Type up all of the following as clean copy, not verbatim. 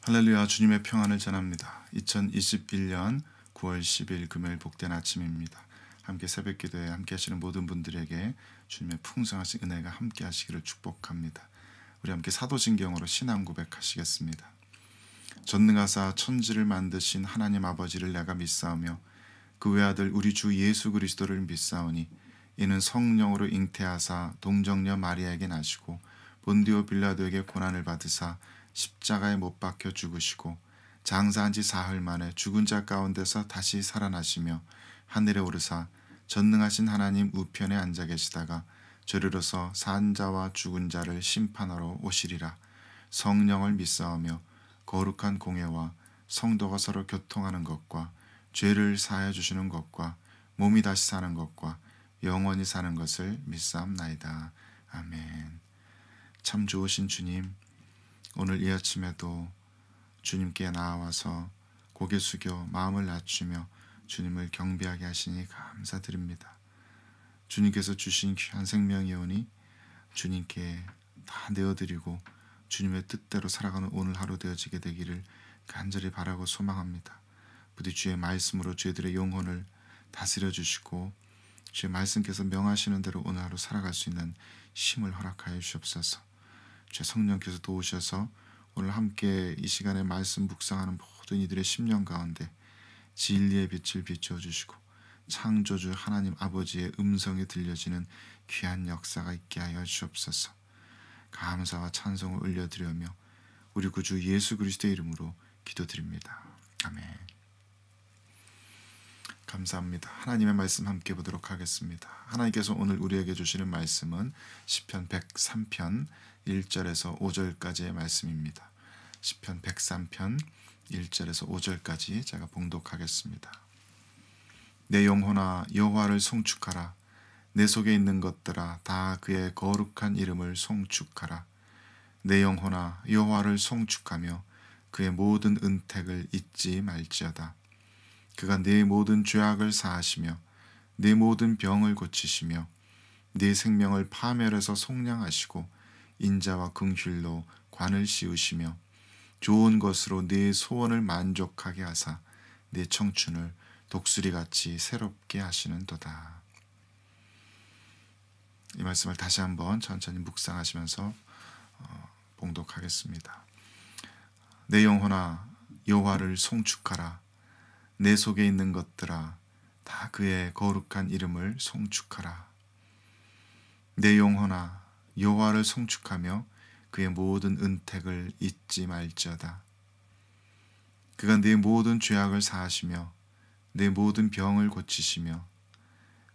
할렐루야. 주님의 평안을 전합니다. 2021년 9월 10일 금요일 복된 아침입니다. 함께 새벽 기도에 함께 하시는 모든 분들에게 주님의 풍성하신 은혜가 함께 하시기를 축복합니다. 우리 함께 사도신경으로 신앙 고백하시겠습니다. 전능하사 천지를 만드신 하나님 아버지를 내가 믿사오며 그 외아들 우리 주 예수 그리스도를 믿사오니 이는 성령으로 잉태하사 동정녀 마리아에게 나시고 본디오 빌라도에게 고난을 받으사 십자가에 못 박혀 죽으시고 장사한 지 사흘 만에 죽은 자 가운데서 다시 살아나시며 하늘에 오르사 전능하신 하나님 우편에 앉아 계시다가 저리로서 산 자와 죽은 자를 심판하러 오시리라. 성령을 믿사오며 거룩한 공예와 성도가 서로 교통하는 것과 죄를 사하여 주시는 것과 몸이 다시 사는 것과 영원히 사는 것을 믿사옵나이다. 아멘. 참 좋으신 주님, 오늘 이 아침에도 주님께 나아와서 고개 숙여 마음을 낮추며 주님을 경배하게 하시니 감사드립니다. 주님께서 주신 귀한 생명이오니 주님께 다 내어드리고 주님의 뜻대로 살아가는 오늘 하루 되어지게 되기를 간절히 바라고 소망합니다. 부디 주의 말씀으로 저희들의 영혼을 다스려 주시고 주의 말씀께서 명하시는 대로 오늘 하루 살아갈 수 있는 힘을 허락하여 주옵소서. 주의 성령께서 도우셔서 오늘 함께 이 시간에 말씀 묵상하는 모든 이들의 심령 가운데 진리의 빛을 비춰주시고 창조주 하나님 아버지의 음성이 들려지는 귀한 역사가 있게 하여 주옵소서. 감사와 찬송을 올려드리며 우리 구주 예수 그리스도의 이름으로 기도드립니다. 아멘. 감사합니다. 하나님의 말씀 함께 보도록 하겠습니다. 하나님께서 오늘 우리에게 주시는 말씀은 시편 103편 1절에서 5절까지의 말씀입니다. 시편 103편 1절에서 5절까지 제가 봉독하겠습니다. 내 영혼아 여호와를 송축하라. 내 속에 있는 것들아 다 그의 거룩한 이름을 송축하라. 내 영혼아 여호와를 송축하며 그의 모든 은택을 잊지 말지어다. 그가 네 모든 죄악을 사하시며 네 모든 병을 고치시며 네 생명을 파멸해서 속량하시고 인자와 긍휼로 관을 씌우시며 좋은 것으로 네 소원을 만족하게 하사 네 청춘을 독수리같이 새롭게 하시는도다. 이 말씀을 다시 한번 천천히 묵상하시면서 봉독하겠습니다. 내 영혼아 여호와를 송축하라. 내 속에 있는 것들아 다 그의 거룩한 이름을 송축하라. 내 영혼아 여호와를 송축하며 그의 모든 은택을 잊지 말지어다. 그가 네 모든 죄악을 사하시며 내 모든 병을 고치시며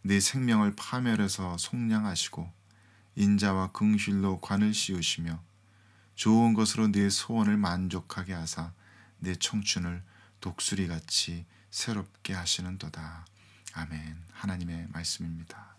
내 생명을 파멸해서 속량하시고 인자와 긍휼로 관을 씌우시며 좋은 것으로 네 소원을 만족하게 하사 내 청춘을 독수리같이 새롭게 하시는도다. 아멘. 하나님의 말씀입니다.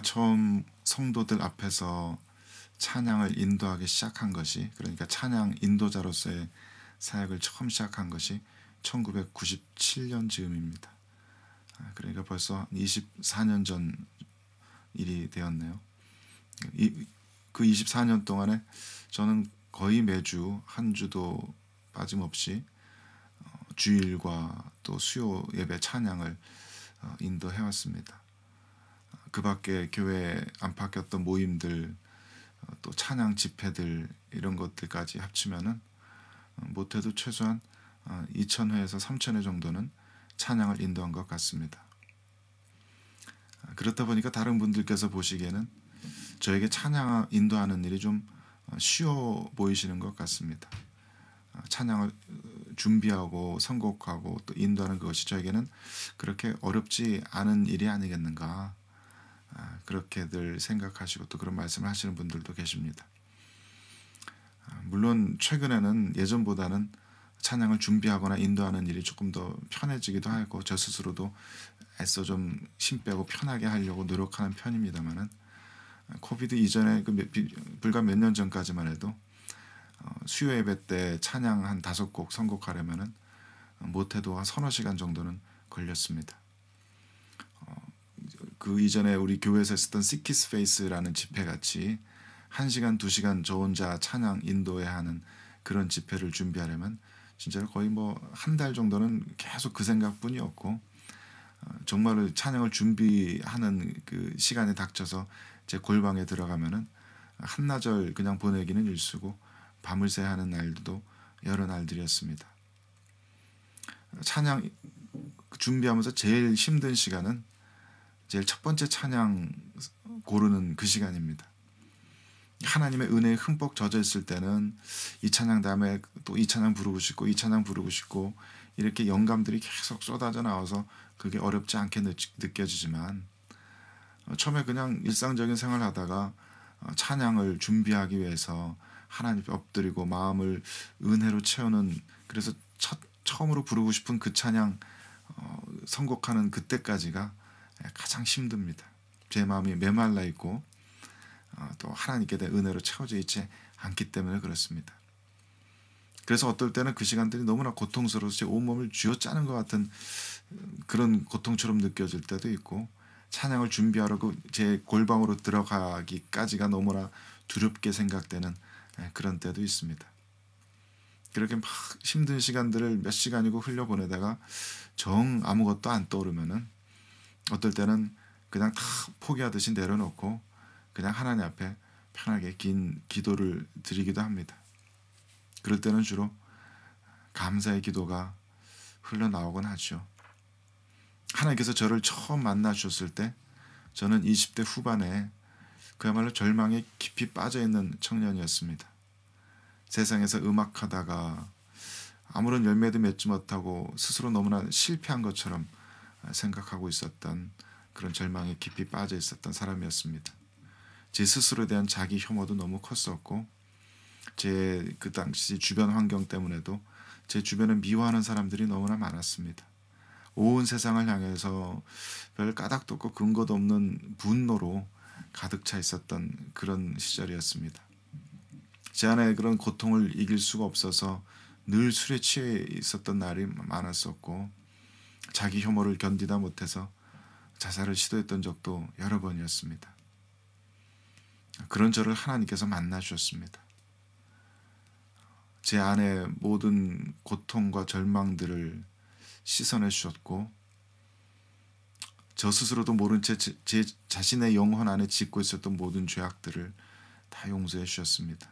처음 성도들 앞에서 찬양을 인도하기 시작한 것이, 그러니까 찬양 인도자로서의 사역을 처음 시작한 것이 1997년 즈음입니다. 그러니까 벌써 24년 전 일이 되었네요. 그 24년 동안에 저는 거의 매주 한 주도 빠짐없이 주일과 또 수요 예배 찬양을 인도해 왔습니다. 그 밖에 교회 안팎이었던 모임들, 또 찬양 집회들 이런 것들까지 합치면은 못해도 최소한 2,000회에서 3,000회 정도는 찬양을 인도한 것 같습니다. 그렇다 보니까 다른 분들께서 보시기에는 저에게 찬양 인도하는 일이 좀 쉬워 보이시는 것 같습니다. 찬양을 준비하고 선곡하고 또 인도하는 것이 저에게는 그렇게 어렵지 않은 일이 아니겠는가, 그렇게들 생각하시고 또 그런 말씀을 하시는 분들도 계십니다. 물론 최근에는 예전보다는 찬양을 준비하거나 인도하는 일이 조금 더 편해지기도 하고 저 스스로도 애써 좀 힘 빼고 편하게 하려고 노력하는 편입니다만은, 코비드 이전에 불과 몇 년 전까지만 해도 수요 예배 때 찬양 한 5곡 선곡하려면은 못해도 한 서너 시간 정도는 걸렸습니다. 그 이전에 우리 교회에서 했었던 시키스 페이스라는 집회 같이 1시간, 2시간 저 혼자 찬양 인도해야 하는 그런 집회를 준비하려면 진짜로 거의 뭐 한 달 정도는 계속 그 생각뿐이었고, 정말로 찬양을 준비하는 그 시간에 닥쳐서 제 골방에 들어가면은 한나절 그냥 보내기는 일쑤고 밤을 새야 하는 날도 여러 날들이었습니다. 찬양 준비하면서 제일 힘든 시간은 제일 첫 번째 찬양 고르는 그 시간입니다. 하나님의 은혜에 흠뻑 젖어 있을 때는 이 찬양 다음에 또 이 찬양 부르고 싶고 이 찬양 부르고 싶고 이렇게 영감들이 계속 쏟아져 나와서 그게 어렵지 않게 느껴지지만, 처음에 그냥 일상적인 생활을 하다가 찬양을 준비하기 위해서 하나님 앞에 엎드리고 마음을 은혜로 채우는, 그래서 처음으로 부르고 싶은 그 찬양 선곡하는 그때까지가 가장 힘듭니다. 제 마음이 메말라 있고 또 하나님께 대한 은혜로 채워져 있지 않기 때문에 그렇습니다. 그래서 어떨 때는 그 시간들이 너무나 고통스러워서 제 온몸을 쥐어짜는 것 같은 그런 고통처럼 느껴질 때도 있고, 찬양을 준비하려고 제 골방으로 들어가기까지가 너무나 두렵게 생각되는 그런 때도 있습니다. 그렇게 막 힘든 시간들을 몇 시간이고 흘려보내다가 정 아무것도 안 떠오르면은 어떨 때는 그냥 다 포기하듯이 내려놓고 그냥 하나님 앞에 편하게 긴 기도를 드리기도 합니다. 그럴 때는 주로 감사의 기도가 흘러나오곤 하죠. 하나님께서 저를 처음 만나 주셨을 때 저는 20대 후반에 그야말로 절망에 깊이 빠져있는 청년이었습니다. 세상에서 음악하다가 아무런 열매도 맺지 못하고 스스로 너무나 실패한 것처럼 생각하고 있었던 그런 절망에 깊이 빠져 있었던 사람이었습니다. 제 스스로에 대한 자기 혐오도 너무 컸었고, 제 그 당시 주변 환경 때문에도 제 주변에 미워하는 사람들이 너무나 많았습니다. 온 세상을 향해서 별 까닭도 없고 근거도 없는 분노로 가득 차 있었던 그런 시절이었습니다. 제 안에 그런 고통을 이길 수가 없어서 늘 술에 취해 있었던 날이 많았었고, 자기 혐오를 견디다 못해서 자살을 시도했던 적도 여러 번이었습니다. 그런 저를 하나님께서 만나 주셨습니다. 제 안에 모든 고통과 절망들을 씻어내 주셨고, 저 스스로도 모른 채 제 자신의 영혼 안에 짓고 있었던 모든 죄악들을 다 용서해 주셨습니다.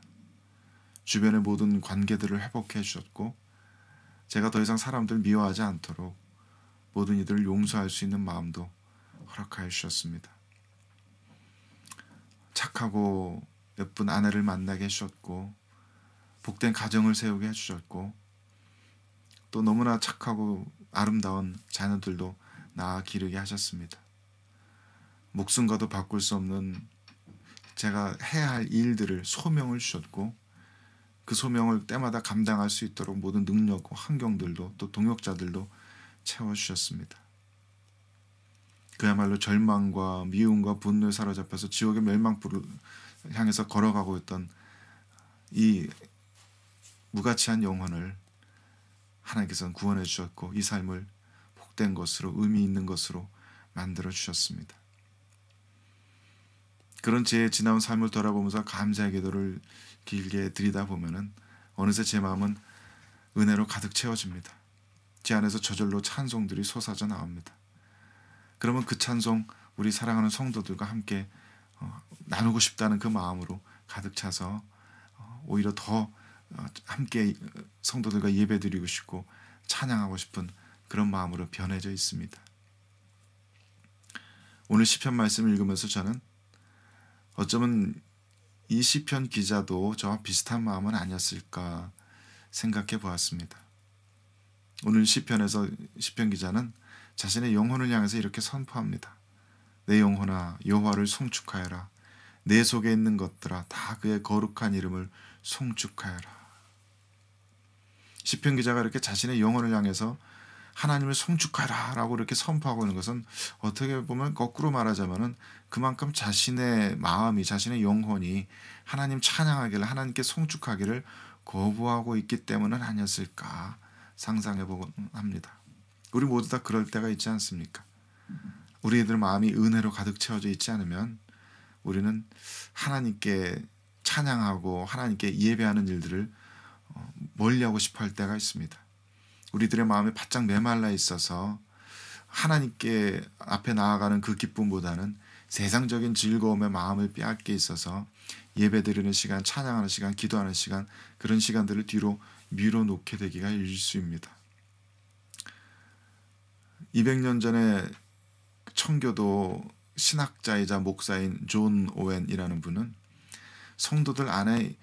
주변의 모든 관계들을 회복해 주셨고, 제가 더 이상 사람들 미워하지 않도록 모든 이들을 용서할 수 있는 마음도 허락하여 주셨습니다. 착하고 예쁜 아내를 만나게 해주셨고, 복된 가정을 세우게 해주셨고, 또 너무나 착하고 아름다운 자녀들도 낳아 기르게 하셨습니다. 목숨과도 바꿀 수 없는 제가 해야 할 일들을 소명을 주셨고, 그 소명을 때마다 감당할 수 있도록 모든 능력과 환경들도 또 동역자들도 채워주셨습니다. 그야말로 절망과 미움과 분노에 사로잡혀서 지옥의 멸망불을 향해서 걸어가고 있던 이 무가치한 영혼을 하나님께서는 구원해 주셨고 이 삶을 복된 것으로 의미 있는 것으로 만들어 주셨습니다. 그런 제 지나온 삶을 돌아보면서 감사의 기도를 길게 드리다 보면은 어느새 제 마음은 은혜로 가득 채워집니다. 제 안에서 저절로 찬송들이 솟아져 나옵니다. 그러면 그 찬송 우리 사랑하는 성도들과 함께 나누고 싶다는 그 마음으로 가득 차서 오히려 더 함께 성도들과 예배드리고 싶고 찬양하고 싶은 그런 마음으로 변해져 있습니다. 오늘 시편 말씀을 읽으면서 저는 어쩌면 이 시편 기자도 저와 비슷한 마음은 아니었을까 생각해 보았습니다. 오늘 시편에서 시편 기자는 자신의 영혼을 향해서 이렇게 선포합니다. 내 영혼아 여호와를 송축하여라. 내 속에 있는 것들아 다 그의 거룩한 이름을 송축하여라. 시편 기자가 이렇게 자신의 영혼을 향해서 하나님을 송축하라 라고 이렇게 선포하고 있는 것은 어떻게 보면 거꾸로 말하자면은 그만큼 자신의 마음이 자신의 영혼이 하나님 찬양하기를 하나님께 송축하기를 거부하고 있기 때문은 아니었을까 상상해 보곤 합니다. 우리 모두 다 그럴 때가 있지 않습니까? 우리들 마음이 은혜로 가득 채워져 있지 않으면 우리는 하나님께 찬양하고 하나님께 예배하는 일들을 멀리하고 싶어 할 때가 있습니다. 우리들의 마음이 바짝 메말라 있어서 하나님께 앞에 나아가는 그 기쁨보다는 세상적인 즐거움에 마음을 빼앗겨 있어서 예배드리는 시간, 찬양하는 시간, 기도하는 시간 그런 시간들을 뒤로 밀어놓게 되기가 일수입니다. 200년 전에 청교도 신학자이자 목사인 존 오웬이라는 분은 성도들 안에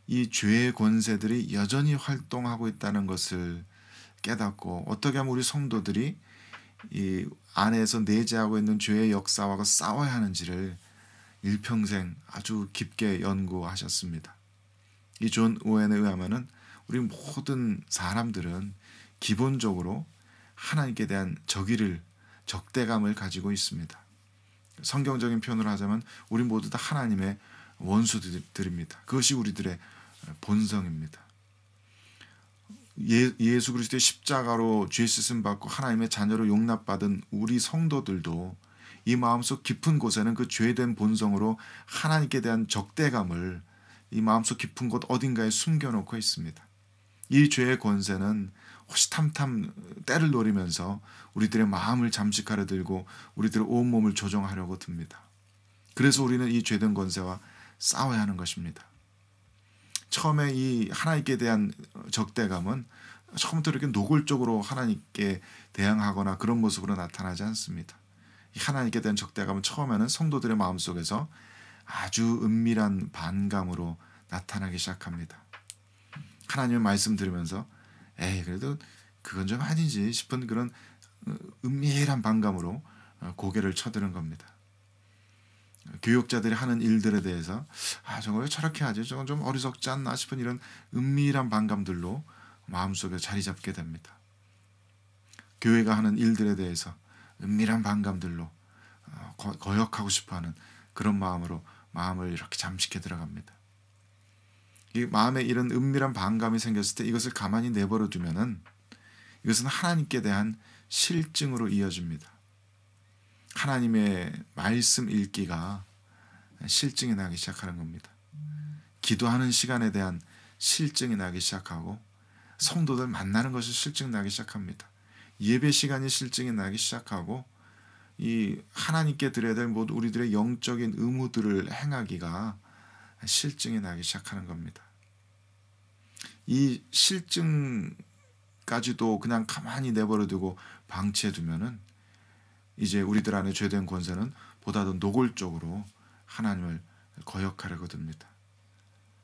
이 죄의 권세들이 여전히 활동하고 있다는 것을 깨닫고 어떻게 하면 우리 성도들이 이 안에서 내재하고 있는 죄의 역사와 싸워야 하는지를 일평생 아주 깊게 연구하셨습니다. 이 존 오웬에 의하면은 우리 모든 사람들은 기본적으로 하나님께 대한 적대감을 가지고 있습니다. 성경적인 표현으로 하자면 우리 모두 다 하나님의 원수들입니다. 그것이 우리들의 본성입니다. 예수 그리스도의 십자가로 죄 씻음 받고 하나님의 자녀로 용납받은 우리 성도들도 이 마음속 깊은 곳에는 그 죄된 본성으로 하나님께 대한 적대감을 이 마음속 깊은 곳 어딘가에 숨겨놓고 있습니다. 이 죄의 권세는 호시탐탐 때를 노리면서 우리들의 마음을 잠식하려 들고 우리들의 온몸을 조종하려고 듭니다. 그래서 우리는 이 죄된 권세와 싸워야 하는 것입니다. 처음에 이 하나님께 대한 적대감은 처음부터 이렇게 노골적으로 하나님께 대항하거나 그런 모습으로 나타나지 않습니다. 이 하나님께 대한 적대감은 처음에는 성도들의 마음속에서 아주 은밀한 반감으로 나타나기 시작합니다. 하나님의 말씀 들으면서 그래도 그건 좀 아니지 싶은 그런 은밀한 반감으로 고개를 쳐드는 겁니다. 교육자들이 하는 일들에 대해서 저거 왜 저렇게 하지? 저건 좀 어리석지 않나 싶은 이런 은밀한 반감들로 마음속에 자리 잡게 됩니다. 교회가 하는 일들에 대해서 은밀한 반감들로 거역하고 싶어하는 그런 마음으로 마음을 이렇게 잠식해 들어갑니다. 이 마음에 이런 은밀한 반감이 생겼을 때 이것을 가만히 내버려 두면은 이것은 하나님께 대한 실증으로 이어집니다. 하나님의 말씀 읽기가 실증이 나기 시작하는 겁니다. 기도하는 시간에 대한 실증이 나기 시작하고 성도들 만나는 것이 실증 나기 시작합니다. 예배 시간이 실증이 나기 시작하고 이 하나님께 드려야 될 모든 우리들의 영적인 의무들을 행하기가 실증이 나기 시작하는 겁니다. 이 실증까지도 그냥 가만히 내버려두고 방치해두면은 이제 우리들 안에 죄된 권세는 보다 더 노골적으로 하나님을 거역하려고 듭니다.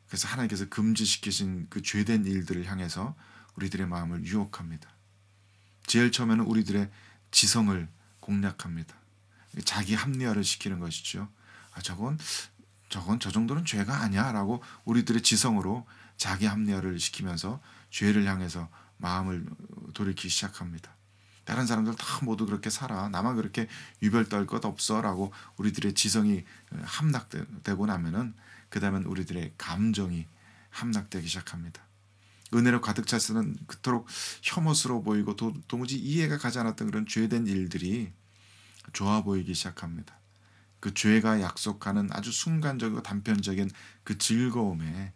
그래서 하나님께서 금지시키신 그 죄된 일들을 향해서 우리들의 마음을 유혹합니다. 제일 처음에는 우리들의 지성을 공략합니다. 자기 합리화를 시키는 것이죠. 저건 저 정도는 죄가 아니야 라고 우리들의 지성으로 자기 합리화를 시키면서 죄를 향해서 마음을 돌이키기 시작합니다. 다른 사람들 다 모두 그렇게 살아. 나만 그렇게 유별 떨 것 없어라고 우리들의 지성이 함락되고 나면은 그다음엔 우리들의 감정이 함락되기 시작합니다. 은혜로 가득 찼으면 그토록 혐오스러워 보이고 도무지 이해가 가지 않았던 그런 죄된 일들이 좋아 보이기 시작합니다. 그 죄가 약속하는 아주 순간적이고 단편적인 그 즐거움에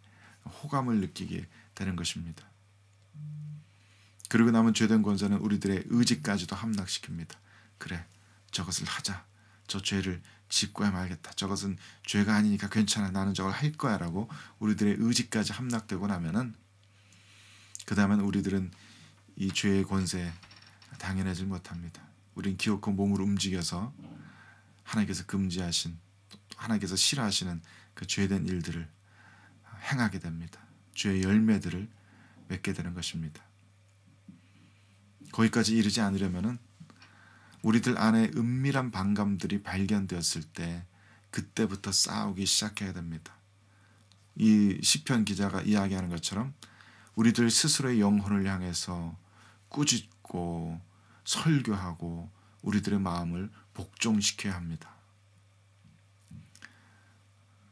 호감을 느끼게 되는 것입니다. 그러고 남은 죄된 권세는 우리들의 의지까지도 함락시킵니다. 그래, 저것을 하자. 저 죄를 짓고야 말겠다. 저것은 죄가 아니니까 괜찮아. 나는 저걸 할 거야 라고 우리들의 의지까지 함락되고 나면은 그 다음엔 우리들은 이 죄의 권세에 당연하지 못합니다. 우린 기어코 몸을 움직여서 하나님께서 금지하신, 하나님께서 싫어하시는 그 죄된 일들을 행하게 됩니다. 죄의 열매들을 맺게 되는 것입니다. 거기까지 이르지 않으려면은 우리들 안에 은밀한 반감들이 발견되었을 때 그때부터 싸우기 시작해야 됩니다. 이 시편 기자가 이야기하는 것처럼 우리들 스스로의 영혼을 향해서 꾸짖고 설교하고 우리들의 마음을 복종시켜야 합니다.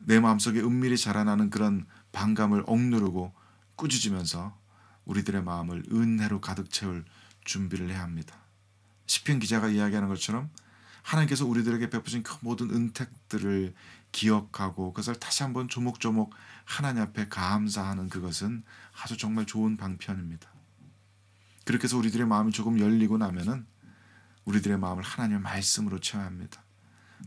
내 마음속에 은밀히 자라나는 그런 반감을 억누르고 꾸짖으면서 우리들의 마음을 은혜로 가득 채울 준비를 해야 합니다. 시편 기자가 이야기하는 것처럼 하나님께서 우리들에게 베푸신 그 모든 은택들을 기억하고 그것을 다시 한번 조목조목 하나님 앞에 감사하는 그것은 아주 정말 좋은 방편입니다. 그렇게 해서 우리들의 마음이 조금 열리고 나면은 우리들의 마음을 하나님의 말씀으로 채워야 합니다.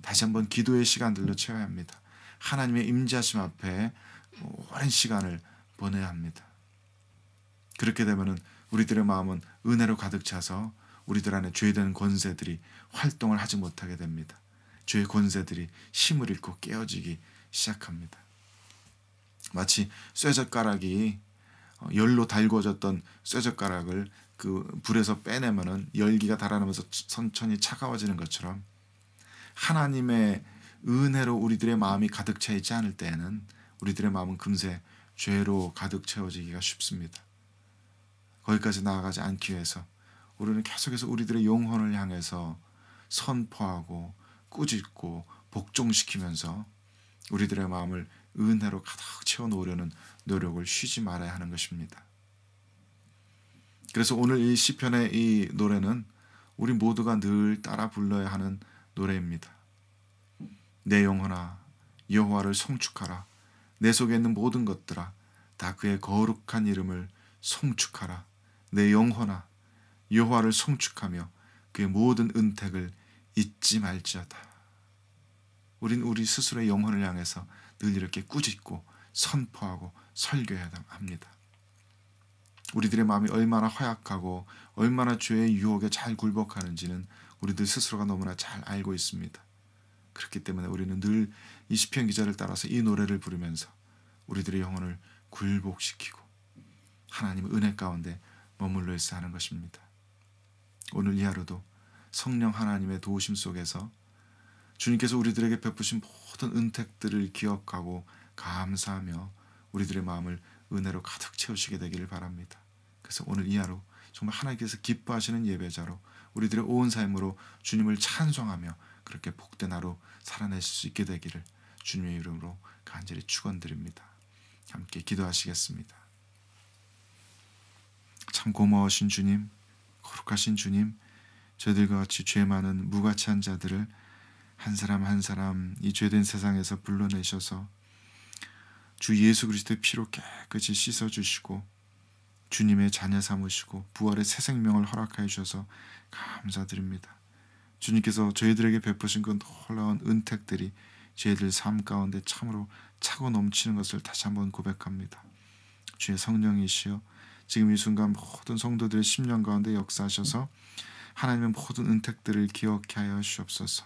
다시 한번 기도의 시간들로 채워야 합니다. 하나님의 임재하심 앞에 오랜 시간을 보내야 합니다. 그렇게 되면은 우리들의 마음은 은혜로 가득 차서 우리들 안에 죄된 권세들이 활동을 하지 못하게 됩니다. 죄의 권세들이 힘을 잃고 깨어지기 시작합니다. 마치 쇠젓가락이 열로 달궈졌던 쇠젓가락을 그 불에서 빼내면은 열기가 달아나면서 천천히 차가워지는 것처럼 하나님의 은혜로 우리들의 마음이 가득 차 있지 않을 때에는 우리들의 마음은 금세 죄로 가득 채워지기가 쉽습니다. 거기까지 나아가지 않기 위해서 우리는 계속해서 우리들의 영혼을 향해서 선포하고 꾸짖고 복종시키면서 우리들의 마음을 은혜로 가득 채워놓으려는 노력을 쉬지 말아야 하는 것입니다. 그래서 오늘 이 시편의 이 노래는 우리 모두가 늘 따라 불러야 하는 노래입니다. 내 영혼아 여호와를 송축하라. 내 속에 있는 모든 것들아 다 그의 거룩한 이름을 송축하라. 내 영혼아 여호와를 송축하며 그의 모든 은택을 잊지 말지어다. 우린 우리 스스로의 영혼을 향해서 늘 이렇게 꾸짖고 선포하고 설교해야 합니다. 우리들의 마음이 얼마나 허약하고 얼마나 죄의 유혹에 잘 굴복하는지는 우리들 스스로가 너무나 잘 알고 있습니다. 그렇기 때문에 우리는 늘 이 시편 기자를 따라서 이 노래를 부르면서 우리들의 영혼을 굴복시키고 하나님의 은혜 가운데 머물러 있어야 하는 것입니다. 오늘 이 하루도 성령 하나님의 도우심 속에서 주님께서 우리들에게 베푸신 모든 은택들을 기억하고 감사하며 우리들의 마음을 은혜로 가득 채우시게 되기를 바랍니다. 그래서 오늘 이 하루 정말 하나님께서 기뻐하시는 예배자로 우리들의 온 삶으로 주님을 찬송하며 그렇게 복된 하루 살아내실 수 있게 되기를 주님의 이름으로 간절히 축원드립니다. 함께 기도하시겠습니다. 참 고마우신 주님, 거룩하신 주님, 저희들과 같이 죄 많은 무가치한 자들을 한 사람 한 사람 이 죄된 세상에서 불러내셔서 주 예수 그리스도의 피로 깨끗이 씻어주시고 주님의 자녀 삼으시고 부활의 새 생명을 허락하여 주셔서 감사드립니다. 주님께서 저희들에게 베푸신 그 놀라운 은택들이 저희들 삶 가운데 참으로 차고 넘치는 것을 다시 한번 고백합니다. 주의 성령이시여 지금 이 순간 모든 성도들의 심령 가운데 역사하셔서 하나님의 모든 은택들을 기억해 하여 주옵소서.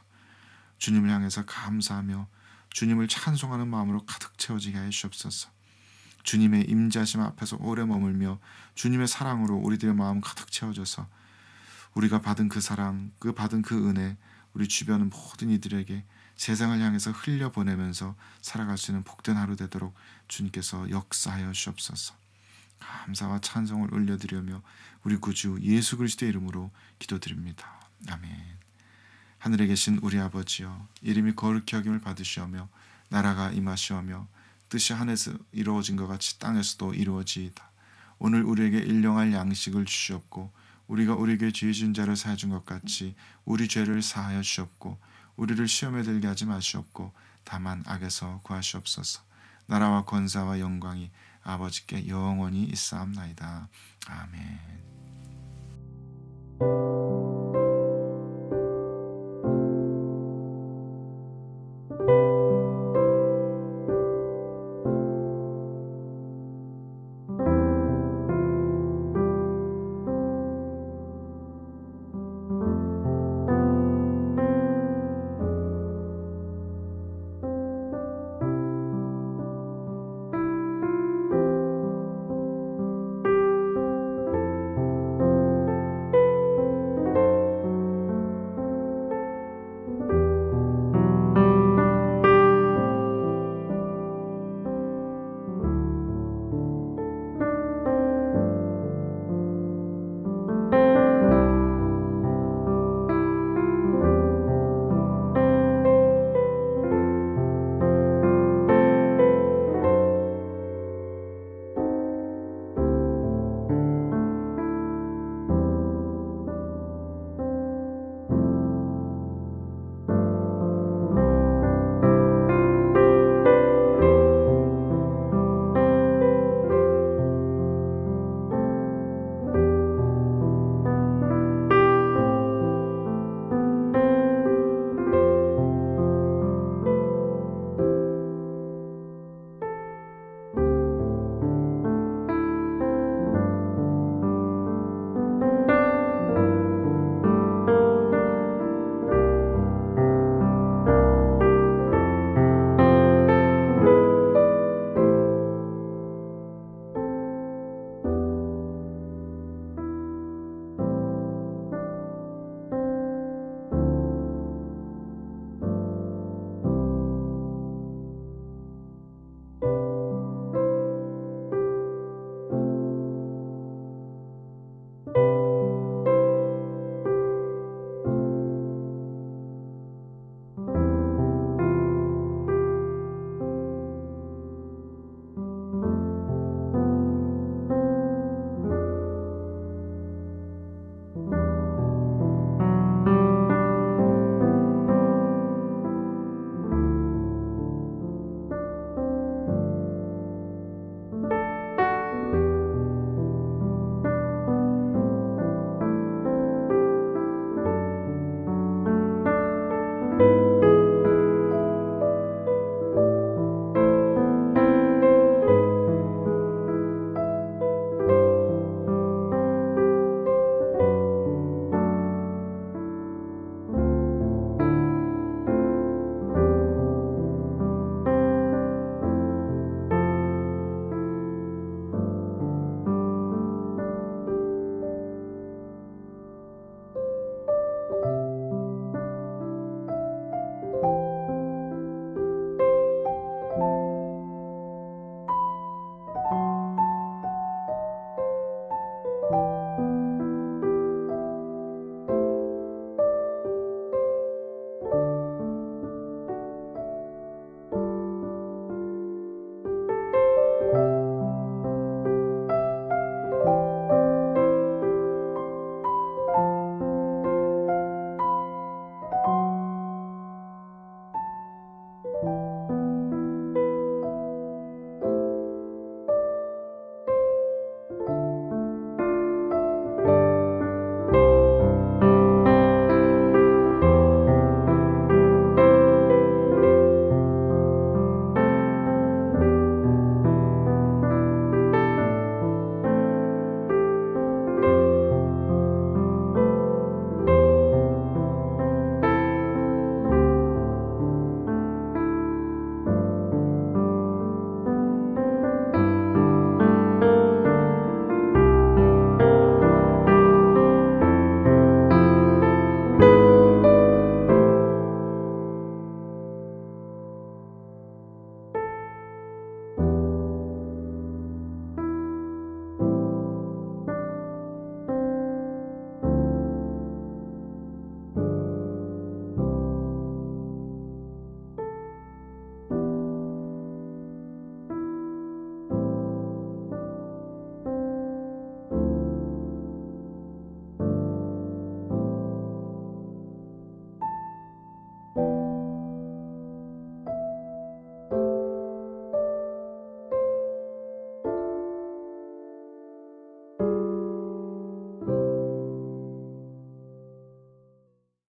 주님을 향해서 감사하며 주님을 찬송하는 마음으로 가득 채워지게 하여 주옵소서. 주님의 임재하심 앞에서 오래 머물며 주님의 사랑으로 우리들의 마음 가득 채워져서 우리가 받은 그 사랑, 받은 그 은혜 우리 주변 모든 이들에게 세상을 향해서 흘려보내면서 살아갈 수 있는 복된 하루 되도록 주님께서 역사하여 주옵소서. 감사와 찬송을 올려드리며 우리 구주 예수 그리스도의 이름으로 기도드립니다. 아멘. 하늘에 계신 우리 아버지여, 이름이 거룩히 여김을 받으시오며 나라가 임하시오며 뜻이 하늘에서 이루어진 것 같이 땅에서도 이루어지이다. 오늘 우리에게 일용할 양식을 주시옵고 우리가 우리에게 죄 지은 자를 사해 준 것 같이 우리 죄를 사하여 주옵고 우리를 시험에 들게 하지 마시옵고 다만 악에서 구하시옵소서. 나라와 권세와 영광이 아버지께 영원히 있사옵나이다. 아멘.